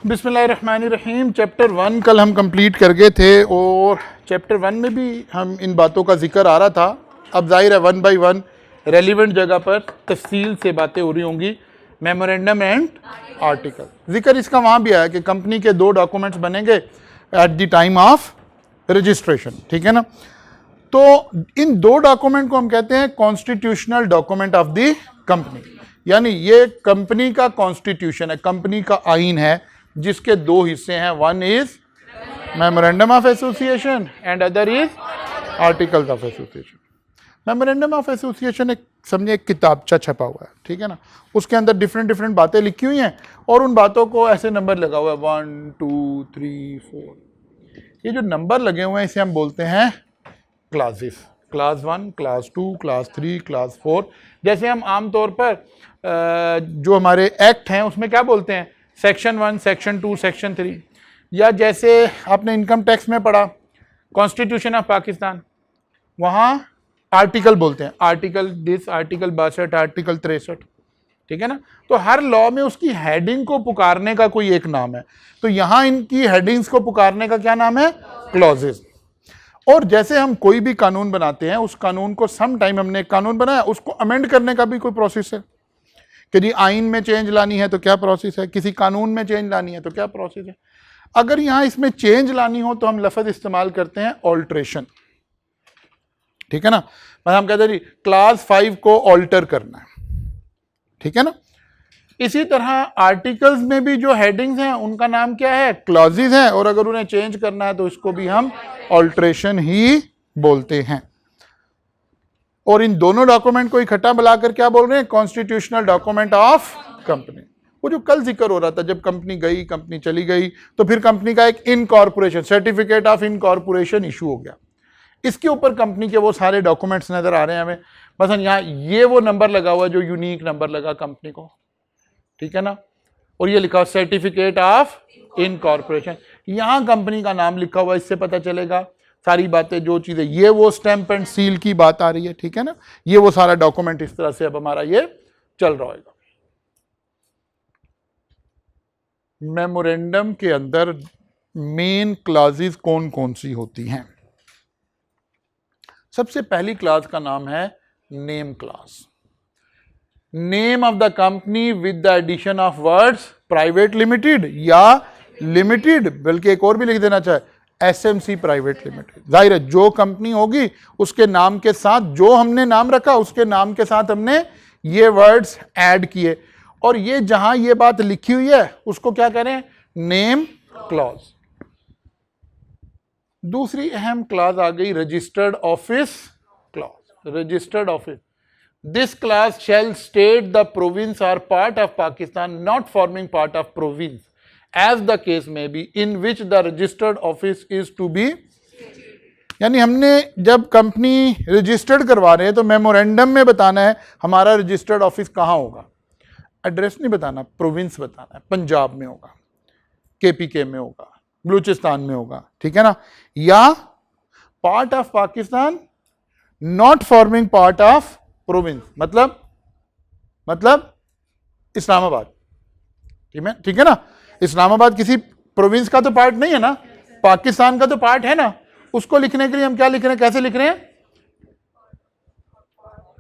बिस्मिल्लाहिर्रहमानिर्रहीम। चैप्टर 1 कल हम कंप्लीट कर गए थे और चैप्टर 1 में भी हम इन बातों का जिक्र आ रहा था। अब जाहिर है 1 बाय 1 रेलिवेंट जगह पर तफसील से बातें हो रही होंगी। मेमोरेंडम एंड आर्टिकल, जिक्र इसका वहाँ भी आया कि कंपनी के 2 डॉक्यूमेंट्स बनेंगे at the time of registration, ठीक है ना। तो इन 2 डॉक्यूमेंट को हम कहते हैं constitutional document of the company, यानी ये कंपनी का कॉन्स्टिट्यूशन है, कंपनी का आइन है जिसके 2 हिस्से हैं। One is memorandum of association and other is articles of association. Memorandum of association एक समझे एक किताबचा छपा हुआ है, ठीक है ना। उसके अंदर डिफरेंट बातें लिखी हुई हैं और उन बातों को ऐसे नंबर लगा हुआ है 1 2 3 4। ये जो नंबर लगे हुए हैं इसे हम बोलते हैं classes, class 1, class 2, class 3, class 4। जैसे हम आमतौर पर जो हमारे एक्ट हैं उसमें क्या बोलते हैं, सेक्शन 1, सेक्शन 2, सेक्शन 3। या जैसे आपने इनकम टैक्स में पढ़ा कॉन्स्टिट्यूशन ऑफ पाकिस्तान, वहाँ आर्टिकल बोलते हैं, आर्टिकल दिस, आर्टिकल 62, आर्टिकल 63, ठीक है ना। तो हर लॉ में उसकी हेडिंग को पुकारने का कोई एक नाम है। तो यहाँ इनकी हेडिंग्स को पुकारने का क्या नाम है, क्लॉजेस। और जैसे हम कोई भी कानून बनाते हैं, उस कानून को सम टाइम हमने एक कानून बनाया, उसको अमेंड करने का भी कोई प्रोसेस है कि जी आइन में चेंज लानी है तो क्या प्रोसेस है, किसी कानून में चेंज लानी है तो क्या प्रोसेस है। अगर यहाँ इसमें चेंज लानी हो तो हम लफ्ज़ इस्तेमाल करते हैं ऑल्ट्रेशन, ठीक है ना। मतलब हम कहते हैं जी क्लास 5 को ऑल्टर करना है, ठीक है ना। इसी तरह आर्टिकल्स में भी जो हेडिंग्स हैं उनका नाम क्या है, क्लॉजेस हैं, और अगर उन्हें चेंज करना है तो इसको भी हम ऑल्ट्रेशन ही बोलते हैं। और इन दोनों डॉक्यूमेंट को इकट्ठा मिलाकर क्या बोल रहे हैं, कॉन्स्टिट्यूशनल डॉक्यूमेंट ऑफ कंपनी। वो जो कल जिक्र हो रहा था, जब कंपनी गई, कंपनी चली गई, तो फिर कंपनी का एक incorporation, certificate of incorporation issue हो गया। इसके ऊपर कंपनी के वो सारे डॉक्यूमेंट्स नजर आ रहे हैं हमें। बस यहाँ ये वो नंबर लगा हुआ है जो यूनिक नंबर लगा कंपनी को, ठीक है ना। और ये लिखा सर्टिफिकेट ऑफ इनकॉर्पोरेशन, यहाँ कंपनी का नाम लिखा हुआ, इससे पता चलेगा सारी बातें, जो चीजें, ये वो स्टैंप एंड सील की बात आ रही है, ठीक है ना। ये वो सारा डॉक्यूमेंट इस तरह से अब हमारा ये चल रहा होगा। मेमोरेंडम के अंदर मेन क्लॉजेस कौन कौन सी होती हैं। सबसे पहली क्लास का नाम है name class. Name of the company with the addition of words private limited या लिमिटेड, बल्कि एक और भी लिख देना चाहे एसएमसी प्राइवेट लिमिटेड। जाहिर है जो कंपनी होगी उसके नाम के साथ, जो हमने नाम रखा उसके नाम के साथ हमने ये वर्ड्स ऐड किए, और ये जहां ये बात लिखी हुई है उसको क्या करें, नेम क्लॉज। दूसरी अहम क्लॉज आ गई registered office clause. Registered office, this clause shall state the province or part of Pakistan not forming part of province as the case may be in which the registered office is to be। यानी हमने जब company registered करवा रहे हैं तो memorandum में बताना है हमारा रजिस्टर्ड ऑफिस कहाँ होगा। एड्रेस नहीं बताना, प्रोविंस बताना है, पंजाब में होगा, केपीके में होगा, बलूचिस्तान में होगा, ठीक है ना। या part of Pakistan not forming part of province, मतलब इस्लामाबाद, ठीक है ना। इस्लामाबाद किसी प्रोविंस का तो पार्ट नहीं है ना, पाकिस्तान का तो पार्ट है ना। उसको लिखने के लिए हम क्या लिख रहे हैं, कैसे लिख रहे हैं,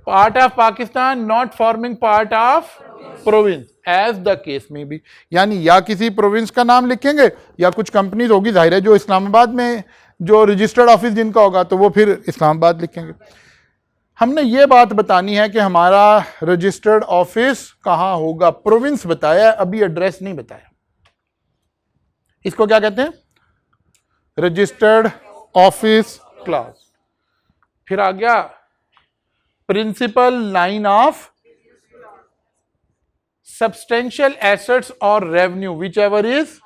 part of Pakistan not forming part of province as the case में भी। यानी या किसी प्रोविंस का नाम लिखेंगे या कुछ कंपनीज होगी, जाहिर है जो इस्लामाबाद में जो रजिस्टर्ड ऑफिस जिनका होगा तो वो फिर इस्लामाबाद लिखेंगे। हमने ये बात बतानी है कि हमारा रजिस्टर्ड ऑफिस कहाँ होगा। प्रोविंस बताया, अभी एड्रेस नहीं बताया। इसको क्या कहते हैं, रजिस्टर्ड ऑफिस क्लॉज। फिर आ गया principal line of substantial assets और रेवेन्यू विच एवर इज।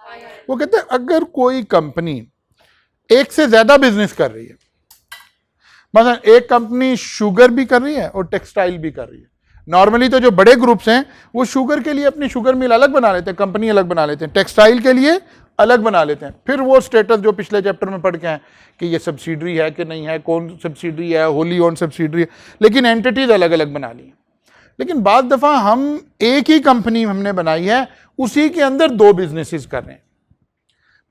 वो कहते हैं अगर कोई कंपनी एक से ज्यादा बिजनेस कर रही है, मतलब एक कंपनी शुगर भी कर रही है और टेक्सटाइल भी कर रही है। नॉर्मली तो जो बड़े ग्रुप्स हैं वो शुगर के लिए अपनी शुगर मिल अलग बना लेते हैं, कंपनी अलग बना लेते हैं, टेक्सटाइल के लिए अलग बना लेते हैं। फिर वो स्टेटस जो पिछले चैप्टर में पढ़ के हैं कि ये सब्सिडरी है कि नहीं है, कौन सब्सिडरी है, होली ओन सब्सिडरी है, लेकिन एंटिटीज अलग अलग बना ली हैं। लेकिन बाद दफ़ा हम एक ही कंपनी हमने बनाई है, उसी के अंदर दो बिजनेसेस कर रहे हैं।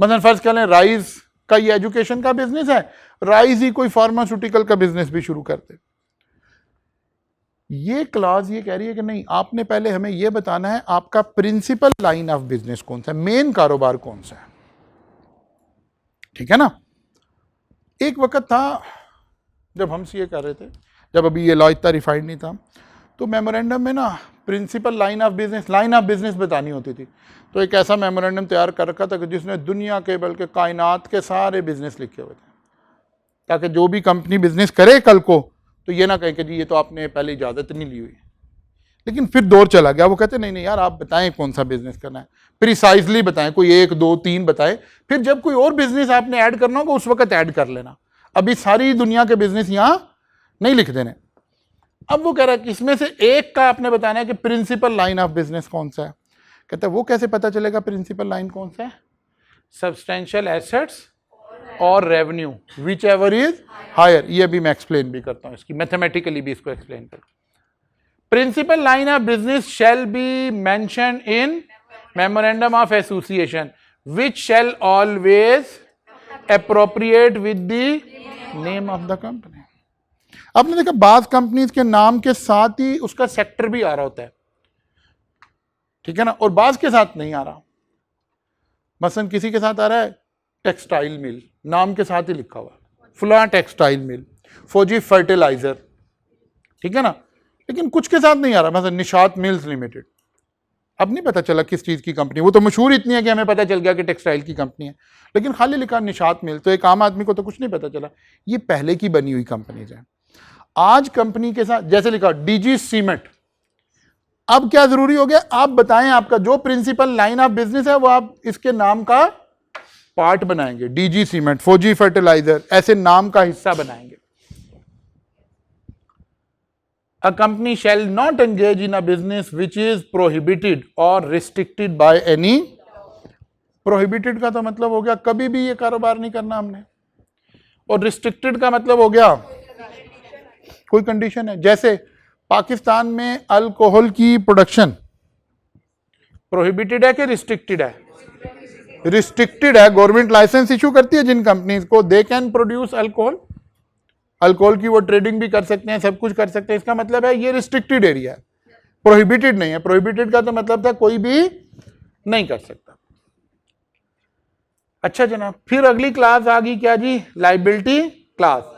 मतलब फर्ज कर लें राइस का ये एजुकेशन का बिजनेस है, राइस ही कोई फार्मास्यूटिकल का बिजनेस भी शुरू करते। ये क्लास ये कह रही है कि नहीं, आपने पहले हमें ये बताना है आपका प्रिंसिपल लाइन ऑफ बिजनेस कौन सा है, मेन कारोबार कौन सा है। ठीक है ना। एक वक्त था जब हम सीए कर रहे थे, जब अभी ये लॉ इतना रिफाइंड नहीं था, तो मेमोरेंडम में ना प्रिंसिपल लाइन ऑफ बिजनेस बतानी होती थी। तो एक ऐसा मेमोरेंडम तैयार कर रखा था कि जिसने दुनिया के बल्कि कायनात के सारे बिजनेस लिखे हुए थे, ताकि जो भी कंपनी बिजनेस करे कल को तो ये ना कहे कि जी ये तो आपने पहले इजाज़त नहीं ली हुई। लेकिन फिर दौर चला गया, वो कहते नहीं नहीं यार आप बताएं कौन सा बिजनेस करना है, प्रिसाइजली बताएं, कोई 1 2 3 बताएं, फिर जब कोई और बिजनेस आपने ऐड करना होगा उस वक्त ऐड कर लेना, अभी सारी दुनिया के बिजनेस यहाँ नहीं लिख देने। अब वो कह रहा है कि इसमें से एक का आपने बताना है कि प्रिंसिपल लाइन ऑफ बिजनेस कौन सा है। कहता है वो कैसे पता चलेगा प्रिंसिपल लाइन कौन सा है, सब्सटेंशियल एसेट्स और revenue whichever is higher. ये भी मैं एक्सप्लेन भी करता हूं, इसकी मैथमेटिकली भी इसको एक्सप्लेन करता हूं। Principal line of business shall be mention in memorandum of association which shall always appropriate with the name of the company. आपने देखा बाज कंपनीज के नाम के साथ ही उसका सेक्टर भी आ रहा होता है, ठीक है ना, और बाज के साथ नहीं आ रहा। मसलन किसी के साथ आ रहा है टेक्सटाइल मिल, नाम के साथ ही लिखा हुआ, फुला टेक्सटाइल मिल, फौजी फर्टिलाइजर, ठीक है ना, लेकिन कुछ के साथ नहीं आ रहा, मतलब निशात मिल्स लिमिटेड। अब नहीं पता चला किस चीज़ की कंपनी, वो तो मशहूर इतनी है कि हमें पता चल गया कि टेक्सटाइल की कंपनी है, लेकिन खाली लिखा निशात मिल, तो एक आम आदमी को तो कुछ नहीं पता चला। ये पहले की बनी हुई कंपनीज हैं। आज कंपनी के साथ जैसे लिखा डीजी सीमेंट, अब क्या जरूरी हो गया, आप बताएं आपका जो प्रिंसिपल लाइन ऑफ बिजनेस है वो आप इसके नाम का पार्ट बनाएंगे, डीजी सीमेंट, फौजी फर्टिलाइजर, ऐसे नाम का हिस्सा बनाएंगे। A company shall not engage in a business which is prohibited or restricted by any। prohibited का तो मतलब हो गया कभी भी ये कारोबार नहीं करना हमने, और restricted का मतलब हो गया कोई कंडीशन है। जैसे पाकिस्तान में अल्कोहल की प्रोडक्शन प्रोहिबिटेड है कि रिस्ट्रिक्टेड है? रिस्ट्रिक्टेड है। गवर्नमेंट लाइसेंस इशू करती है जिन कंपनीज को, they can produce alcohol, alcohol की वो ट्रेडिंग भी कर सकते हैं, सब कुछ कर सकते हैं। इसका मतलब है ये रिस्ट्रिक्टेड एरिया है, प्रोहिबिटेड नहीं है। प्रोहिबिटेड का तो मतलब था कोई भी नहीं कर सकता। अच्छा जनाब, फिर अगली क्लास आ गई क्या जी, liability class.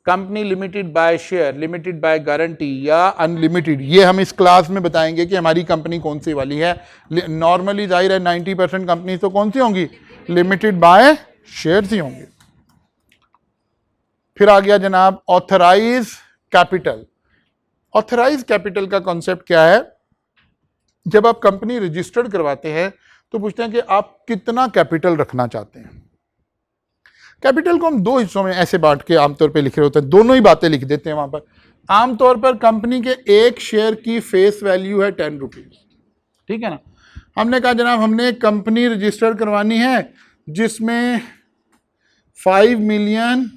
Company limited by share, limited by guarantee या अनलिमिटेड, ये हम इस क्लास में बताएंगे कि हमारी कंपनी कौन सी वाली है। नॉर्मली जाहिर है 90% कंपनी तो कौन सी होंगी, लिमिटेड बाय शेयर ही होंगी। फिर आ गया जनाब ऑथराइज कैपिटल। ऑथराइज कैपिटल का कॉन्सेप्ट क्या है, जब आप कंपनी रजिस्टर्ड करवाते हैं तो पूछते हैं कि आप कितना कैपिटल रखना चाहते हैं। कैपिटल को हम दो हिस्सों में ऐसे बांट के आमतौर पे लिख रहे होते हैं, दोनों ही बातें लिख देते हैं वहां पर। आमतौर पर कंपनी के एक शेयर की फेस वैल्यू है 10 रुपीज, ठीक है ना। हमने कहा जनाब हमने कंपनी रजिस्टर करवानी है जिसमें 5 मिलियन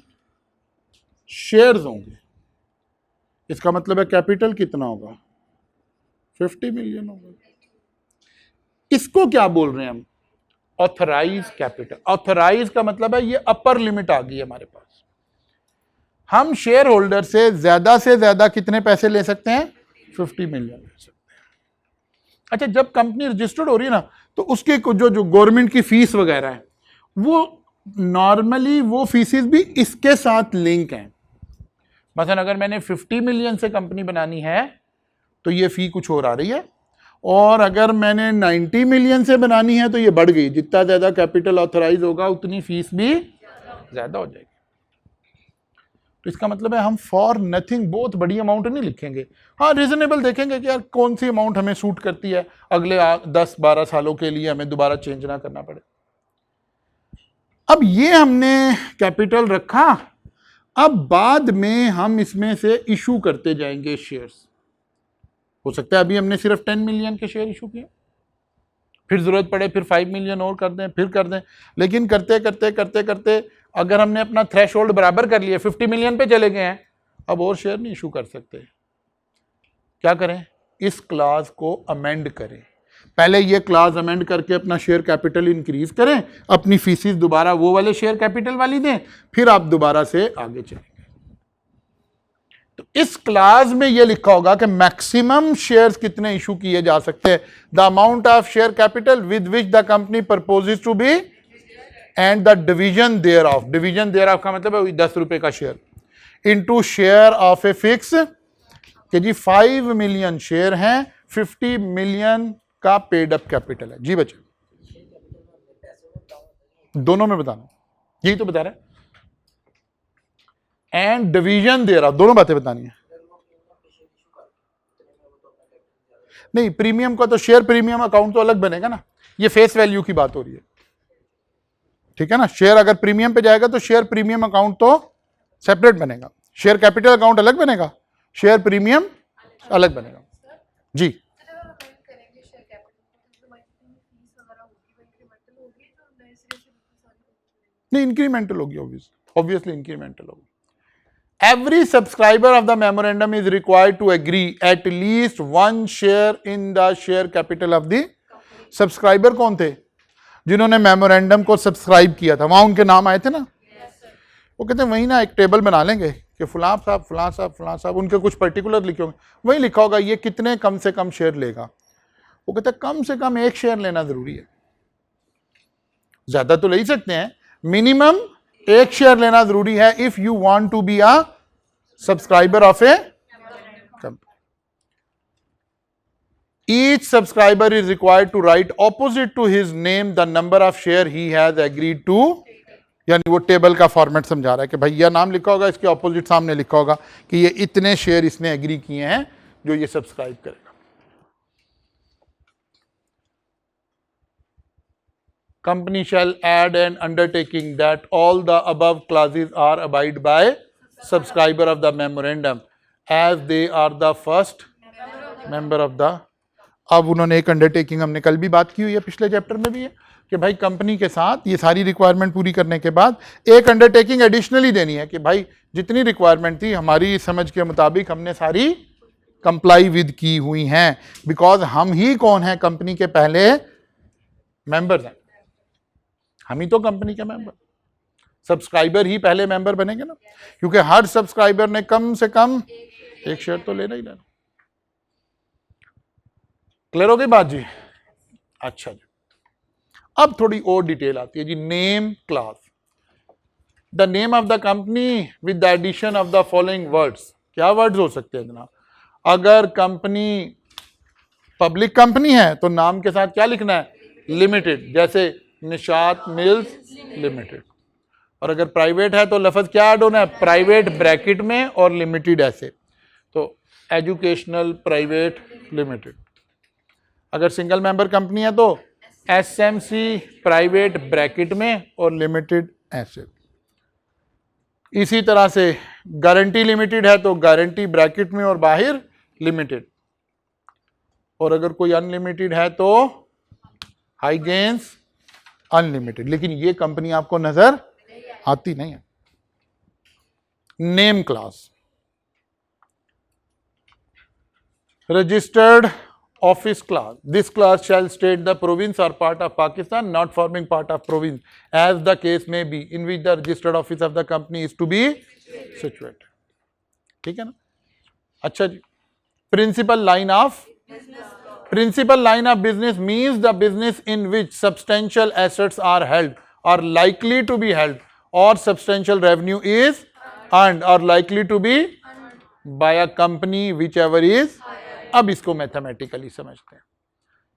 शेयर्स होंगे, इसका मतलब है कैपिटल कितना होगा, 50 मिलियन होगा। इसको क्या बोल रहे हैं हम, ऑथराइज कैपिटल। ऑथराइज का मतलब है ये अपर लिमिट आ गई हमारे पास, हम शेयर होल्डर से ज्यादा कितने पैसे ले सकते हैं, 50 मिलियन ले सकते हैं। अच्छा, जब कंपनी रजिस्टर्ड हो रही है ना तो उसके जो गवर्नमेंट की फीस वगैरह है वो नॉर्मली वो फीसेस भी इसके साथ लिंक हैं। मतलब अगर मैंने 50 मिलियन से कंपनी बनानी है तो ये फी कुछ और आ रही है, और अगर मैंने 90 मिलियन से बनानी है तो ये बढ़ गई। जितना ज़्यादा कैपिटल ऑथराइज होगा उतनी फीस भी ज़्यादा हो जाएगी। तो इसका मतलब है हम फॉर नथिंग बहुत बड़ी अमाउंट नहीं लिखेंगे, हाँ रीजनेबल देखेंगे कि यार कौन सी अमाउंट हमें सूट करती है, अगले 10-12 सालों के लिए हमें दोबारा चेंज ना करना पड़े। अब ये हमने कैपिटल रखा, अब बाद में हम इसमें से इशू करते जाएंगे शेयर्स। हो सकता है अभी हमने सिर्फ 10 मिलियन के शेयर इशू किए, फिर जरूरत पड़े फिर 5 मिलियन और कर दें, फिर कर दें, लेकिन करते करते करते करते अगर हमने अपना थ्रेशोल्ड बराबर कर लिया, 50 मिलियन पे चले गए हैं, अब और शेयर नहीं इशू कर सकते। क्या करें, इस क्लास को अमेंड करें पहले ये क्लास अमेंड करके अपना शेयर कैपिटल इंक्रीज करें, अपनी फीसिस दोबारा वो वाले शेयर कैपिटल वाली दें, फिर आप दोबारा से आगे चलेंगे। तो इस क्लास में ये लिखा होगा कि मैक्सिमम शेयर्स कितने इशू किए जा सकते हैं, the amount of share capital with which the company proposes to be and the division thereof, division thereof का मतलब है 10 रुपए का share, into share of a fix, कि जी 5 मिलियन शेयर हैं, 50 मिलियन का पेड अप कैपिटल है। जी बच्चे, दोनों में बताना, यही तो बता रहे हैं, एंड डिवीजन दे रहा, दोनों बातें बतानी है। नहीं, प्रीमियम का तो शेयर प्रीमियम अकाउंट तो अलग बनेगा ना, ये फेस वैल्यू की बात हो रही है, ठीक है ना। शेयर अगर प्रीमियम पे जाएगा तो शेयर प्रीमियम अकाउंट तो सेपरेट बनेगा, शेयर कैपिटल अकाउंट अलग बनेगा, शेयर प्रीमियम अलग बनेगा। जी, नहीं इंक्रीमेंटल होगी, ऑब्वियसली इंक्रीमेंटल होगी। Every subscriber of the memorandum is required to agree at least 1 share in the share capital of the subscriber। कौन थे जिन्होंने मेमोरेंडम को सब्सक्राइब किया था, वहां उनके नाम आए थे ना, वो कहते हैं वही ना एक टेबल बना लेंगे कि फलां साहब फलां साहब फलां साहब, उनके कुछ पर्टिकुलर लिखे होंगे, वही लिखा होगा ये कितने कम से कम शेयर लेगा। वो कहते हैं कम से कम 1 शेयर लेना जरूरी है, ज्यादा तो ले ही सकते हैं, मिनिमम 1 शेयर लेना जरूरी है if you want to be a subscriber of a company. Each subscriber is required to write opposite to his name the number of share he has agreed to, यानी वो टेबल का format समझा रहा है कि भाई यह नाम लिखा होगा, इसके ऑपोजिट सामने लिखा होगा कि ये इतने शेयर इसने एग्री किए हैं जो ये सब्सक्राइब करेगा। Company shall add an undertaking that all the above clauses are abide by subscriber of the memorandum as they are the first member of the। अब उन्होंने एक अंडरटेकिंग, हमने कल भी बात की हुई है, पिछले चैप्टर में भी है, कि भाई कंपनी के साथ ये सारी रिक्वायरमेंट पूरी करने के बाद एक अंडरटेकिंग एडिशनली देनी है कि भाई जितनी रिक्वायरमेंट थी हमारी समझ के मुताबिक हमने सारी कंप्लाई विद की हुई हैं, बिकॉज हम ही कौन है, कंपनी के पहले मेंबर्स हैं, हम ही तो कंपनी के मेंबर, सब्सक्राइबर ही पहले मेंबर बनेंगे ना, क्योंकि हर सब्सक्राइबर ने कम से कम 1 शेयर तो लेना ही लेना। क्लियर हो गई बात जी? अच्छा जी, अब थोड़ी और डिटेल आती है जी। Name class, the name of the company with the addition of the following words. क्या वर्ड्स हो सकते हैं जनाब? अगर कंपनी पब्लिक कंपनी है तो नाम के साथ क्या लिखना है? लिमिटेड, जैसे निशात मिल्स लिमिटेड। और अगर प्राइवेट है तो लफ्ज क्या ऐड होना है? प्राइवेट ब्रैकेट में और लिमिटेड ऐसे, तो एजुकेशनल प्राइवेट लिमिटेड। अगर सिंगल मेंबर कंपनी है तो एसएमसी प्राइवेट ब्रैकेट में और लिमिटेड ऐसे। इसी तरह से गारंटी लिमिटेड है तो गारंटी ब्रैकेट में और बाहर लिमिटेड। और अगर कोई अनलिमिटेड है तो हाई गेन्स अनलिमिटेड। लेकिन ये कंपनी आपको नजर आती नहीं है। Name class, registered office class, this class shall state the province और part of Pakistan not forming part of province as the case may be in which the registered office of the company is to be situated. ठीक है ना? अच्छा जी, principal line of, principal line of business means the business in which substantial assets are held or likely to be held or substantial revenue is earned or likely to be by a company whichever is। अब इसको mathematically समझते हैं।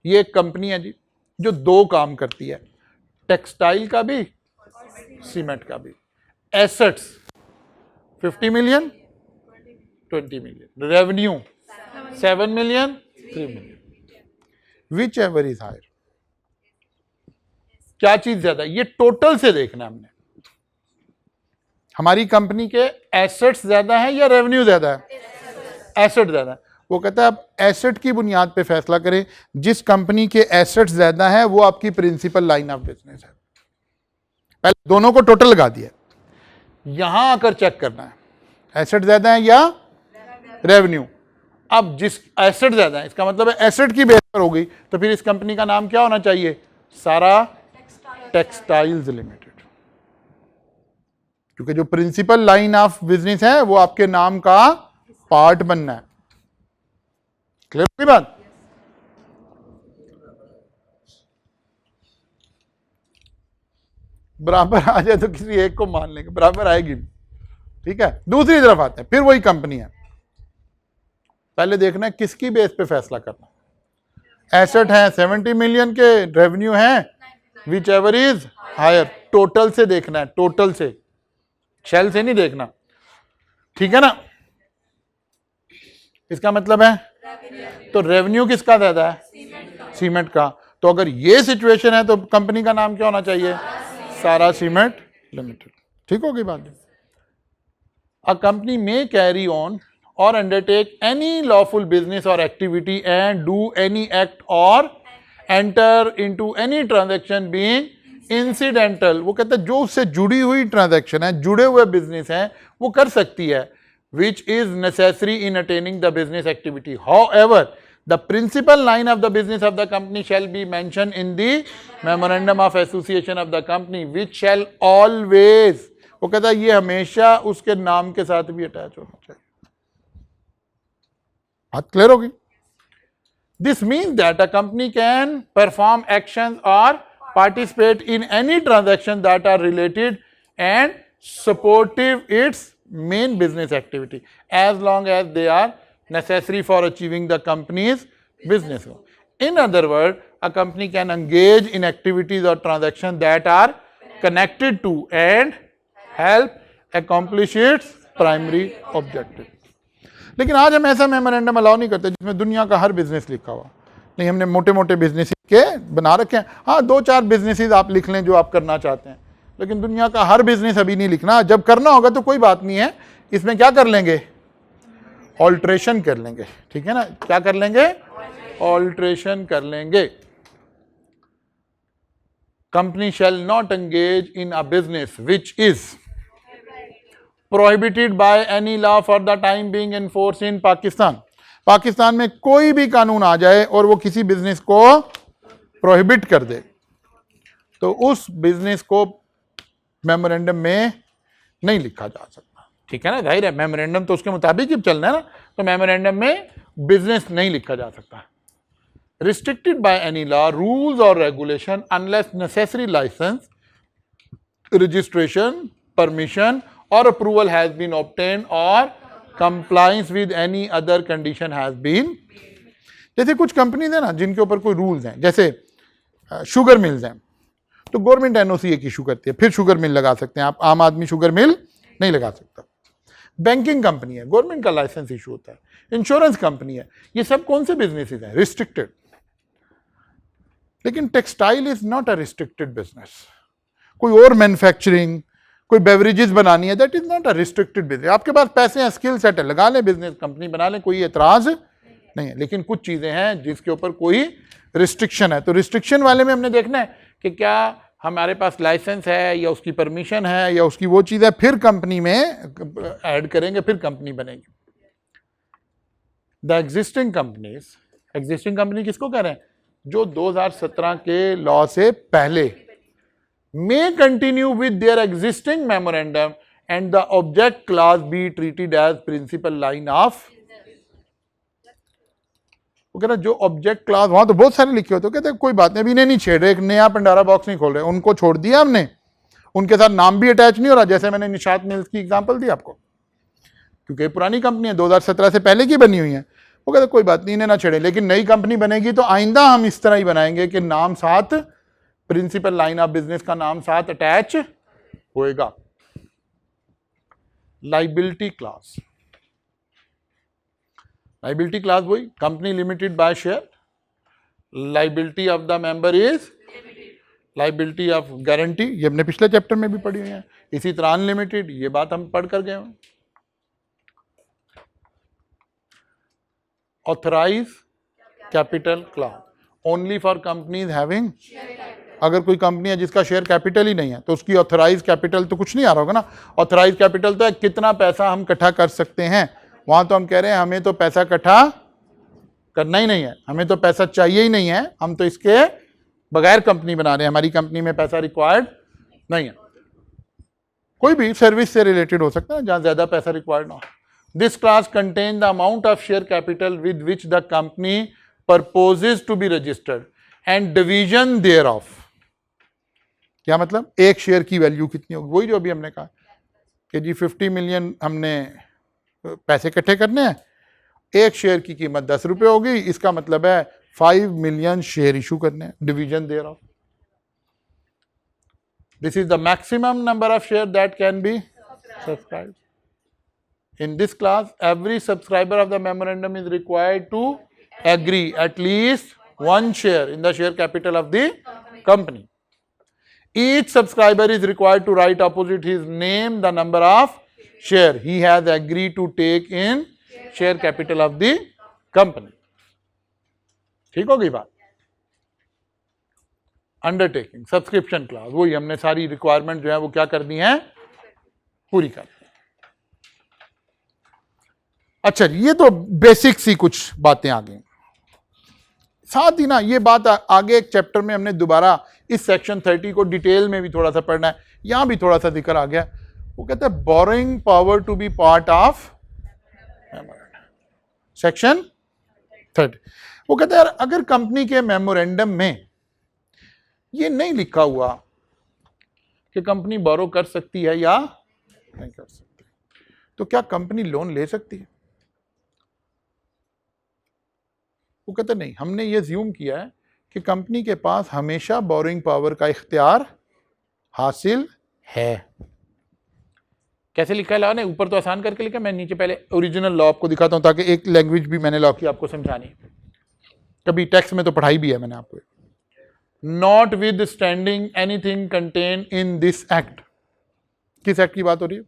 ये एक company है जी जो 2 काम करती है, टेक्सटाइल का भी सीमेंट का भी। Assets 50 million 20 million, revenue 7 million 3 million. Whichever is higher, क्या चीज ज्यादा? ये टोटल से देखना है हमने, हमारी कंपनी के एसेट्स ज्यादा है या रेवेन्यू ज्यादा है? एसेट ज्यादा है। वो कहता है आप एसेट की बुनियाद पे फैसला करें, जिस कंपनी के एसेट्स ज्यादा है वो आपकी प्रिंसिपल लाइन ऑफ बिजनेस है। पहले दोनों को टोटल लगा दिया, यहां आकर चेक करना है एसेट ज्यादा है या रेवेन्यू। अब जिस एसेट ज्यादा है, इसका मतलब है एसेट की बेस पर हो गई, तो फिर इस कंपनी का नाम क्या होना चाहिए? सारा टेक्सटाइल्स लिमिटेड, क्योंकि जो प्रिंसिपल लाइन ऑफ बिजनेस है वो आपके नाम का पार्ट बनना है। क्लियर होगी बात? बराबर आ जाए तो किसी एक को मान लेंगे, बराबर आएगी, ठीक है। दूसरी तरफ आते हैं, फिर वही कंपनी है, पहले देखना है किसकी बेस पे फैसला करना। एसेट है 70 मिलियन के, रेवेन्यू है whichever is higher, total से देखना है, टोटल से, शेल से नहीं देखना, ठीक है ना। इसका मतलब है तो रेवेन्यू किसका ज्यादा है? सीमेंट का। तो अगर ये सिचुएशन है तो कंपनी का नाम क्या होना चाहिए? सारा सीमेंट लिमिटेड। ठीक होगी बात? अ कंपनी में carry on or undertake any lawful business or activity and do any act or enter into any transaction being incidental, वो कहता है जो उससे जुड़ी हुई ट्रांजैक्शन है, जुड़े हुए बिजनेस हैं, वो कर सकती है, which is necessary in attaining the business activity. However, the principal line of the business of the company shall be mentioned in the memorandum of association of the company, which shall always, वो कहता है ये हमेशा उसके नाम के साथ भी अटैच होना चाहिए। बात क्लियर होगी? This means that a company can perform actions or participate in any transaction that are related and supportive its main business activity as long as they are necessary for achieving the company's business goal. In other words, a company can engage in activities or transactions that are connected to and help accomplish its primary objective. लेकिन आज हम ऐसा memorandum allow नहीं करते जिसमें दुनिया का हर business लिखा हुआ। नहीं, हमने मोटे मोटे बिजनेस के बना रखे हैं। हाँ, 2-4 बिजनेसेस आप लिख लें जो आप करना चाहते हैं, लेकिन दुनिया का हर बिजनेस अभी नहीं लिखना। जब करना होगा तो कोई बात नहीं है, इसमें क्या कर लेंगे? ऑल्ट्रेशन कर लेंगे, ठीक है ना। क्या कर लेंगे? ऑल्ट्रेशन कर लेंगे। Company shall not engage in a business which is prohibited by any law for the time being in force in Pakistan. Pakistan में कोई भी कानून आ जाए और वो किसी बिजनेस को प्रोहिबिट कर दे तो उस बिजनेस को मेमोरेंडम में नहीं लिखा जा सकता, ठीक है ना। जाहिर है मेमोरेंडम तो उसके मुताबिक ही चलना है ना, तो मेमोरेंडम में बिजनेस नहीं लिखा जा सकता। Restricted by any law, rules और regulation unless necessary licence, registration, permission or approval has been obtained or compliance with any other condition has been. जैसे कुछ कंपनीज हैं ना जिनके ऊपर कोई रूल्स हैं, जैसे शुगर मिल्स हैं, तो गवर्नमेंट एनओसी एक इशू करती है, फिर शुगर मिल लगा सकते हैं आप, आम आदमी शुगर मिल नहीं लगा सकता। बैंकिंग कंपनी है, गवर्नमेंट का लाइसेंस इशू होता है। इंश्योरेंस कंपनी है, ये सब कौन से बिजनेसेस हैं? रिस्ट्रिक्टेड। लेकिन textile is not a restricted business. कोई और मैन्युफैक्चरिंग, कोई बेवरेजेस बनानी है, that is not a restricted business. आपके पास पैसे हैं, स्किल सेट है, लगा लें, बिजनेस कंपनी बना लें, कोई एतराज नहीं है। लेकिन कुछ चीजें हैं जिसके ऊपर कोई रिस्ट्रिक्शन है, तो रिस्ट्रिक्शन वाले में हमने देखना है कि क्या हमारे पास लाइसेंस है या उसकी परमिशन है या उसकी वो चीज है, फिर कंपनी में ऐड करेंगे, फिर कंपनी बनेगी। The existing companies, existing company किसको कह रहे हैं? जो 2017 के लॉ से पहले may continue with their existing memorandum and the object clause be treated as principal line of. वो कह रहा जो ऑब्जेक्ट क्लास, वहां तो बहुत सारे लिखे होते, कहते कोई बात नहीं, अभी इन्हें नहीं छेड़ रहे, एक नया पंडारा बॉक्स नहीं खोल रहे, उनको छोड़ दिया हमने, उनके साथ नाम भी अटैच नहीं हो रहा, जैसे मैंने निशात मिल्स की एग्जांपल दी आपको, क्योंकि पुरानी कंपनी है, 2017 से पहले की बनी हुई है। वो कहते कोई बात नहीं, इन्हें ना छेड़े, लेकिन नई कंपनी बनेगी तो आइंदा हम इस तरह ही बनाएंगे कि नाम साथ, प्रिंसिपल लाइन ऑफ बिजनेस का नाम साथ अटैच होएगा। लाइबिलिटी क्लास, लाइबिलिटी क्लास वही company limited by share, liability of the member is liability of guarantee, ये हमने पिछले चैप्टर में भी पढ़ी हुई है। इसी तरह अनलिमिटेड, ये बात हम पढ़ कर गए हैं। Authorise capital class only for companies having, अगर कोई कंपनी है जिसका शेयर कैपिटल ही नहीं है तो उसकी ऑथराइज कैपिटल तो कुछ नहीं आ रहा होगा ना। ऑथराइज कैपिटल तो है कितना पैसा हम इकट्ठा कर सकते हैं, वहां तो हम कह रहे हैं हमें तो पैसा इकट्ठा करना ही नहीं है, हमें तो पैसा चाहिए ही नहीं है, हम तो इसके बगैर कंपनी बना रहे हैं, हमारी कंपनी में पैसा रिक्वायर्ड नहीं है। कोई भी सर्विस से रिलेटेड हो सकता है जहां ज्यादा पैसा रिक्वायर्ड ना हो। This class contain the amount of share capital with which the company purposes to be registered and division thereof. क्या मतलब? एक शेयर की वैल्यू कितनी होगी, वही जो अभी हमने कहा कि जी 50 मिलियन हमने पैसे इकट्ठे करने हैं, एक शेयर की कीमत 10 रुपये होगी, इसका मतलब है 5 मिलियन शेयर इशू करने हैं, division thereof. This is the maximum number of share that can be subscribed. In this class, every subscriber of the memorandum is required to agree at least one share in the share capital of the company. Each subscriber is required to write opposite his name the number of share he has agreed to take in share capital of the company. ठीक हो गई बात? Undertaking, subscription class, वही हमने सारी requirement जो है वो क्या कर दी है, पूरी कर दी। अच्छा, ये तो बेसिक सी कुछ बातें आ गई। साथ ही ना ये बात आगे एक चैप्टर में हमने दोबारा इस सेक्शन 30 को डिटेल में भी थोड़ा सा पढ़ना है, यहां भी थोड़ा सा जिक्र आ गया। वो कहता है borrowing power to be part of section 30। वो कहता है यार अगर कंपनी के मेमोरेंडम में ये नहीं लिखा हुआ कि कंपनी बोरो कर सकती है या नहीं कर सकती, तो क्या कंपनी लोन ले सकती है? वो कहते नहीं, हमने ये ज्यूम किया है कि कंपनी के पास हमेशा बोरिंग पावर का इख्तियार हासिल है। कैसे लिखा है लॉ ने? ऊपर तो आसान करके लिखा, मैं नीचे पहले ओरिजिनल लॉ आपको दिखाता हूं ताकि एक लैंग्वेज भी मैंने लॉ की आपको समझानी, कभी टेक्स्ट में तो पढ़ाई भी है मैंने आपको। Not with standing anything contain in this act. किस एक्ट की बात हो रही है?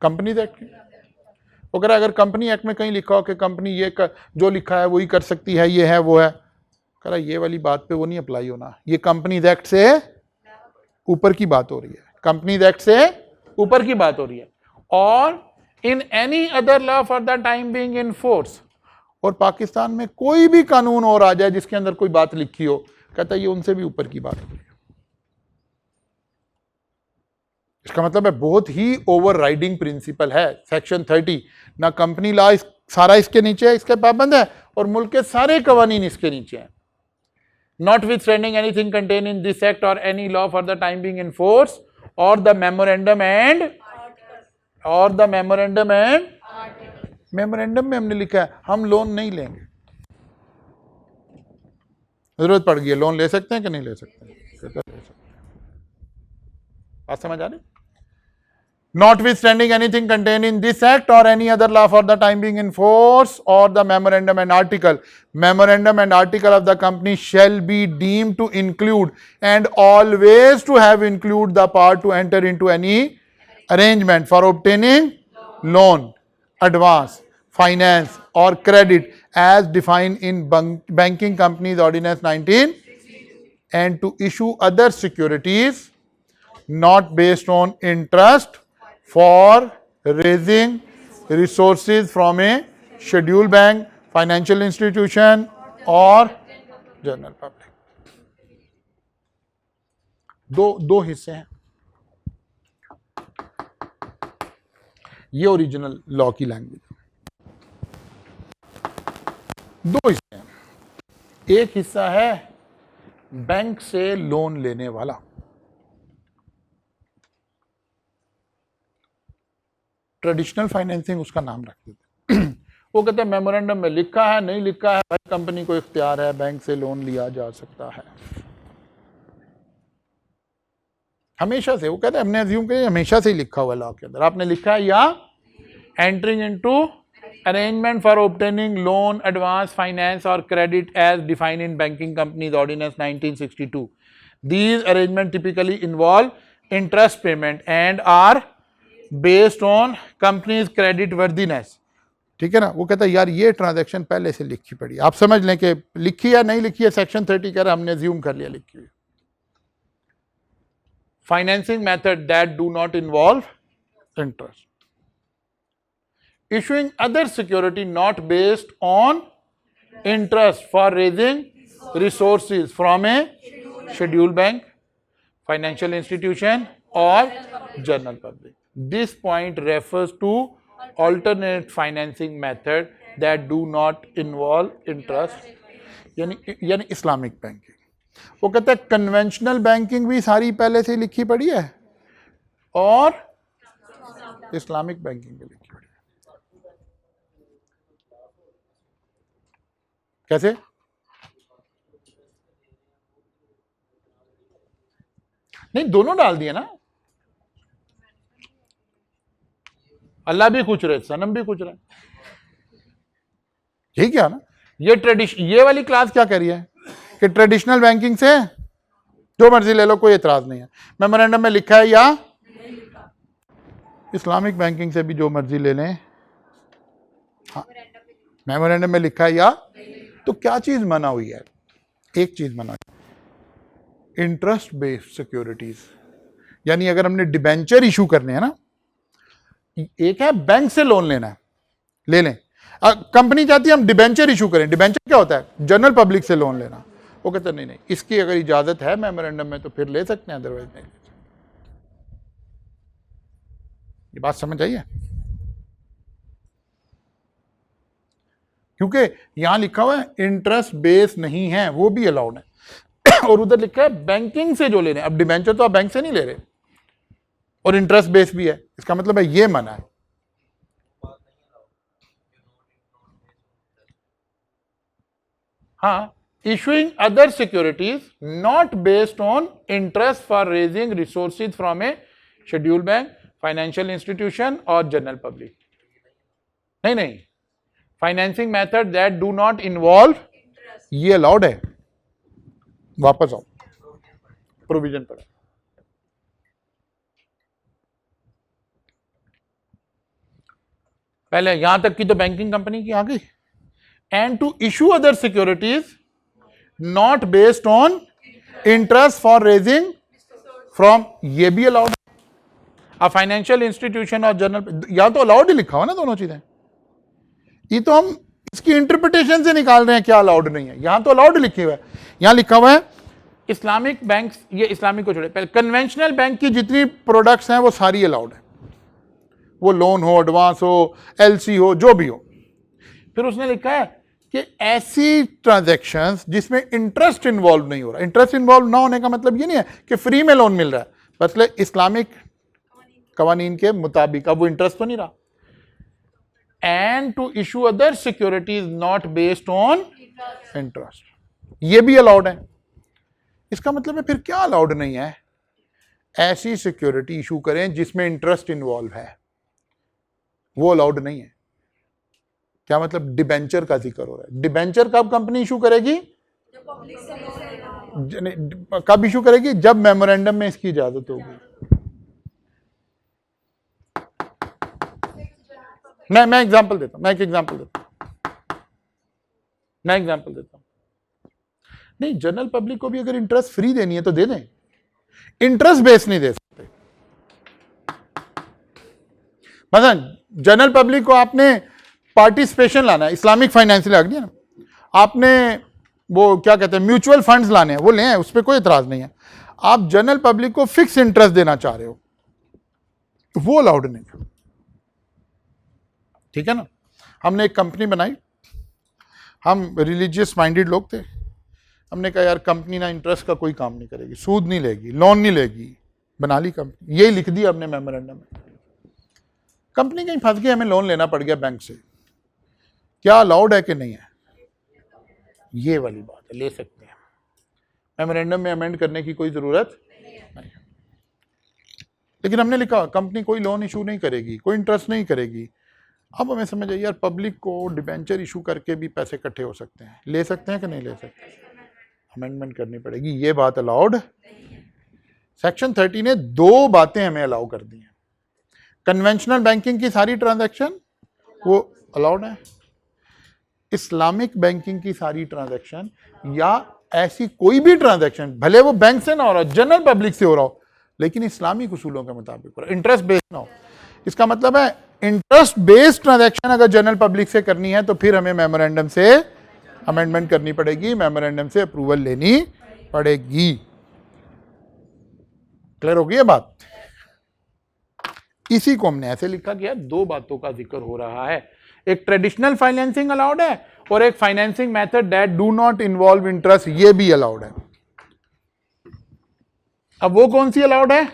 कंपनीज एक्ट की। वो कह रहा है अगर कंपनी एक्ट में कहीं लिखा हो कि कंपनी ये जो लिखा है वही कर सकती है, ये है वो है, कह रहा है ये वाली बात पे वो नहीं अप्लाई होना, ये कंपनीज एक्ट से ऊपर की बात हो रही है, कंपनीज एक्ट से ऊपर की बात हो रही है। और in any other law for the time being in force, और पाकिस्तान में कोई भी कानून और आ जाए जिसके अंदर कोई बात लिखी हो, कहता है ये उनसे भी ऊपर की बात हो रही है। इसका मतलब है बहुत ही ओवरराइडिंग प्रिंसिपल है सेक्शन 30। ना कंपनी लॉ सारा इसके नीचे है, इसके पाबंद है, और मुल्क के सारे कवानीन इसके नीचे हैं। Notwithstanding anything contain in this act और any law for the time being in force और द मेमोरेंडम एंड मेमोरेंडम में हमने लिखा है हम लोन नहीं लेंगे। जरूरत पड़ गई है, लोन ले सकते हैं कि नहीं ले सकते? ले सकते हैं। बात समझ आ रही? Notwithstanding anything contained in this act or any other law for the time being in force or the memorandum and article of the company shall be deemed to include and always to have include the power to enter into any arrangement for obtaining loan, advance, finance or credit as defined in Banking Companies Ordinance 19 and to issue other securities not based on interest for raising resources from a scheduled bank, financial institution or general public. दो हिस्से हैं। ये original law की language. दो हिस्से हैं, एक हिस्सा है बैंक से लोन लेने वाला, ट्रेडिशनल फाइनेंसिंग उसका नाम रख देते हैं। वो कहते हैं मेमोरेंडम में लिखा है नहीं लिखा है, भाई कंपनी को इख्तियार है, बैंक से लोन लिया जा सकता है हमेशा से। वो कहते हैं हमने अज्यूम किया हमेशा से ही लिखा हुआ लॉ के अंदर, आपने लिखा है या entering into arrangement for obtaining loan, advance, finance और credit as defined in banking companies ordinance 1962। These arrangement typically involve interest payment and are based on companies credit worthiness. ठीक है ना? वो कहता है यार ये ट्रांजैक्शन पहले से लिखी पड़ी, आप समझ लें कि लिखी या नहीं लिखी है, सेक्शन 30 कह रहा हमने अज्यूम कर लिया लिखी हुई। Financing method that do not involve interest, issuing other security not based on interest for raising resources from a scheduled bank, financial institution or general public. This point refers to alternate financing method that do not involve interest, यानी Islamic banking. वो कहता है conventional banking भी सारी पहले से लिखी पड़ी है और इस्लामिक बैंकिंग भी लिखी पड़ी है। कैसे? नहीं, दोनों डाल दिए ना, अल्लाह भी पूछ रहे, सनम भी पूछ रहे, यही क्या ना। ये वाली क्लास क्या कह रही है कि ट्रेडिशनल बैंकिंग से जो मर्जी ले लो, कोई एतराज नहीं है। मेमोरेंडम में लिखा है या इस्लामिक बैंकिंग से भी जो मर्जी ले लें, हाँ, मेमोरेंडम में लिखा है या, तो क्या चीज मना हुई है? एक चीज मना, इंटरेस्ट बेस्ड सिक्योरिटीज, यानी अगर हमने डिबेंचर इशू करने हैं ना, एक है बैंक से लोन लेना है, ले लें, कंपनी चाहती है हम डिबेंचर इशू करें। डिबेंचर क्या होता है? जनरल पब्लिक से लोन लेना। वो कहते हैं नहीं, इसकी अगर इजाजत है मेमोरेंडम में तो फिर ले सकते हैं, अदरवाइज नहीं। ये बात समझ आई है? क्योंकि यहां लिखा हुआ है इंटरेस्ट बेस नहीं है, वो भी अलाउड है, और उधर लिखा है बैंकिंग से जो ले रहे हैं। अब डिबेंचर तो आप बैंक से नहीं ले रहे, और इंटरेस्ट बेस भी है, इसका मतलब है ये मना है। हाँ, issuing other securities not based on interest for raising resources from a scheduled bank, financial institution or general public. नहीं, financing method that do not involve, ये अलाउड है। वापस आओ, प्रोविजन पर पहले यहां तक की तो बैंकिंग कंपनी की आ गई। And to issue other securities not based on interest for raising from, ये भी अलाउड। अ फाइनेंशियल इंस्टीट्यूशन और जनरल, यहां तो अलाउड ही लिखा हुआ ना दोनों चीजें। ये तो हम इसकी इंटरप्रिटेशन से निकाल रहे हैं क्या अलाउड नहीं है। यहां तो अलाउड लिखे हुआ है, यहां लिखा हुआ है इस्लामिक बैंक, ये इस्लामिक को छोड़े, पहले कन्वेंशनल बैंक की जितनी प्रोडक्ट्स हैं वो सारी अलाउड है, वो लोन हो, एडवांस हो, एलसी हो, जो भी हो। फिर उसने लिखा है कि ऐसी ट्रांजैक्शंस जिसमें इंटरेस्ट इन्वॉल्व नहीं हो रहा। इंटरेस्ट इन्वॉल्व ना होने का मतलब ये नहीं है कि फ्री में लोन मिल रहा है, मतलब इस्लामिक कवानीन के मुताबिक, अब वो इंटरेस्ट तो नहीं रहा। And to issue other securities not based on interest, ये भी अलाउड है। इसका मतलब है फिर क्या अलाउड नहीं है? ऐसी सिक्योरिटी इशू करें जिसमें इंटरेस्ट इन्वॉल्व है, वो अलाउड नहीं है। क्या मतलब? डिबेंचर का जिक्र हो रहा है। डिबेंचर कब कंपनी इशू करेगी? कब इशू करेगी? जब मेमोरेंडम में इसकी इजाजत होगी। मैं एग्जांपल देता हूं, मैं एग्जांपल देता हूं। नहीं, जनरल पब्लिक को भी अगर इंटरेस्ट फ्री देनी है तो दे दें, इंटरेस्ट बेस नहीं दे सकते। मतलब जनरल पब्लिक को आपने पार्टिसिपेशन लाना है, इस्लामिक फाइनेंशियल लग गया ना, आपने वो क्या कहते हैं म्यूचुअल फंड्स लाने हैं, वो ले हैं, उस पर कोई एतराज नहीं है। आप जनरल पब्लिक को फिक्स इंटरेस्ट देना चाह रहे हो, वो अलाउड नहीं है, ठीक है ना। हमने एक कंपनी बनाई, हम रिलीजियस माइंडेड लोग थे, हमने कहा यार कंपनी ना इंटरेस्ट का कोई काम नहीं करेगी, सूद नहीं लेगी, लोन नहीं लेगी, बना ली कंपनी। यही लिख दिया हमने मेमोरेंडम में। कंपनी कहीं फंस गई, हमें लोन लेना पड़ गया बैंक से, क्या अलाउड है कि नहीं है? ये वाली बात है, ले सकते हैं, मेमोरेंडम में अमेंड करने की कोई जरूरत नहीं। लेकिन हमने लिखा कंपनी कोई लोन इशू नहीं करेगी, कोई इंटरेस्ट नहीं करेगी। अब हमें समझ आइए यार पब्लिक को डिबेंचर इशू करके भी पैसे इकट्ठे हो सकते हैं, ले सकते हैं कि नहीं ले सकते? अमेंडमेंट करनी पड़ेगी, ये बात अलाउड। सेक्शन 30 ने दो बातें हमें अलाउ कर दी हैं। कन्वेंशनल बैंकिंग की सारी ट्रांजैक्शन वो अलाउड है, इस्लामिक बैंकिंग की सारी ट्रांजैक्शन या ऐसी कोई भी ट्रांजैक्शन, भले वो बैंक से ना हो रहा हो, जनरल पब्लिक से हो रहा हो, लेकिन इस्लामिक उसूलों के मुताबिक हो रहा, इंटरेस्ट बेस्ड ना हो। इसका मतलब है इंटरेस्ट बेस्ड ट्रांजैक्शन अगर जनरल पब्लिक से करनी है तो फिर हमें मेमोरेंडम से अमेंडमेंट करनी पड़ेगी, मेमोरेंडम से अप्रूवल लेनी पड़ेगी। क्लियर होगी ये बात? इसी को हमने ऐसे लिखा गया, दो बातों का जिक्र हो रहा है, एक ट्रेडिशनल फाइनेंसिंग अलाउड है और एक financing method that do not involve interest, ये भी अलाउड है। अब वो कौन सी अलाउड है?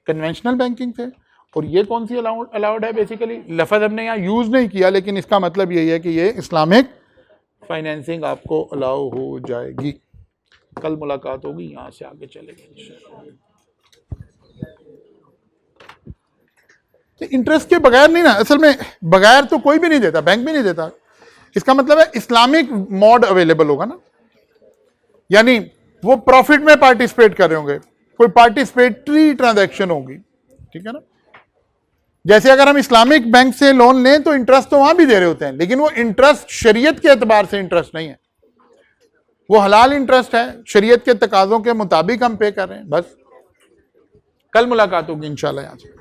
कन्वेंशनल बैंकिंग से। और ये कौन सी अलाउड है? बेसिकली लफ्ज हमने यहां यूज नहीं किया, लेकिन इसका मतलब यही है कि ये इस्लामिक फाइनेंसिंग आपको अलाउ हो जाएगी। कल मुलाकात होगी, यहां से आगे चलेंगे। इंटरेस्ट के बगैर नहीं ना, असल में बगैर तो कोई भी नहीं देता, बैंक भी नहीं देता। इसका मतलब है इस्लामिक मोड अवेलेबल होगा ना, यानी वो प्रॉफिट में पार्टिसिपेट कर रहे होंगे, कोई पार्टिसिपेटरी ट्रांजैक्शन होगी, ठीक है ना। जैसे अगर हम इस्लामिक बैंक से लोन लें तो इंटरेस्ट तो वहां भी दे रहे होते हैं, लेकिन वो इंटरेस्ट शरीयत के एतबार से इंटरेस्ट नहीं है, वो हलाल इंटरेस्ट है, शरीयत के तकाजों के मुताबिक हम पे कर रहे हैं। बस कल मुलाकात होगी इंशाल्लाह। यहाँ से